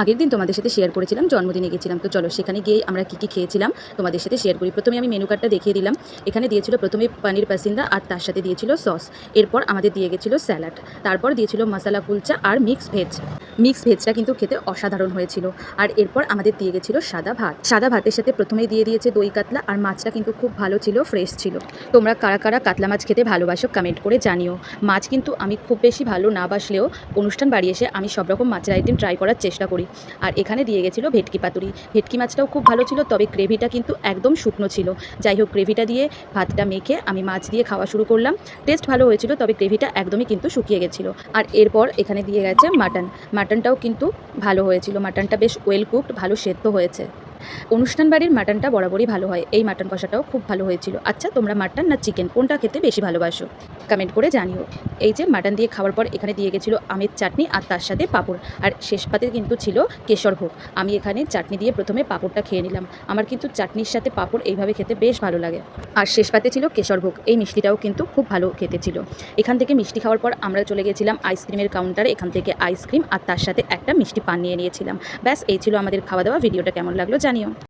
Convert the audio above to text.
আগের দিন তোমাদের সাথে শেয়ার করেছিলাম জন্মদিনে গেছিলাম, তো চলো সেখানে গিয়ে আমরা কী কী খেয়েছিলাম তোমাদের সাথে শেয়ার করি। প্রথমে আমি মেনু কার্ডটা দেখিয়ে দিলাম। এখানে দিয়েছিল প্রথমে পানির পাসিন্দা আর তার সাথে দিয়েছিল সস। এরপর আমাদের দিয়ে গেছিলো স্যালাড, তারপর দিয়েছিল মশলা কুলচা আর মিক্স ভেজ। মিক্স ভেজটা কিন্তু খেতে অসাধারণ হয়েছিল। আর এরপর আমাদের দিয়ে গেছিলো সাদা ভাত। সাদা ভাতের সাথে প্রথমেই দিয়ে দিয়েছে দই কাতলা, আর মাছটা কিন্তু খুব ভালো ছিল, ফ্রেশ ছিল। তোমরা কারা কারা কাতলা মাছ খেতে ভালোবাসো কমেন্ট করে জানিও। মাছ কিন্তু আমি খুব বেশি ভালো না বাসলেও অনুষ্ঠান বাড়ি এসে আমি সব রকম মাছের আইটেম ট্রাই করার চেষ্টা করি। আর এখানে দিয়ে গেছিলো ভেটকি পাতুরি। ভেটকি মাছটাও খুব ভালো ছিল, তবে গ্রেভিটা কিন্তু একদম শুকনো ছিল। যাই হোক, গ্রেভিটা দিয়ে ভাতটা মেখে আমি মাছ দিয়ে খাওয়া শুরু করলাম। টেস্ট ভালো হয়েছিল, তবে গ্রেভিটা একদমই কিন্তু শুকিয়ে গেছিলো। আর এরপর এখানে দিয়ে গেছে মাটনটাও কিন্তু ভালো হয়েছিল। মাটনটা বেশ ওয়েল কুকড, ভালো সেদ্ধ হয়েছে। অনুষ্ঠান বাড়ির মাটনটা বরাবরই ভালো হয়, এই মাটন কষাটাও খুব ভালো হয়েছিল। আচ্ছা, তোমরা মাটন না চিকেন কোনটা খেতে বেশি ভালোবাসো কমেন্ট করে জানিও। এই যে মাটন দিয়ে খাওয়ার পর এখানে দিয়ে গেছিলো আমের চাটনি আর তার সাথে পাঁপড়, আর শেষ পাতে কিন্তু ছিল কেশর ভোগ। আমি এখানে চাটনি দিয়ে প্রথমে পাঁপড়টা খেয়ে নিলাম। আমার কিন্তু চাটনির সাথে পাঁপড় এইভাবে খেতে বেশ ভালো লাগে। আর শেষ পাতে ছিল কেশর ভোগ, এই মিষ্টিটাও কিন্তু খুব ভালো খেতে ছিল। এখান থেকে মিষ্টি খাওয়ার পর আমরা চলে গেছিলাম আইসক্রিমের কাউন্টারে। এখান থেকে আইসক্রিম আর তার সাথে একটা মিষ্টি পান নিয়ে নিয়েছিলাম। ব্যাস এই ছিল আমাদের খাওয়া দাওয়া। ভিডিওটা কেমন লাগলো জানিও।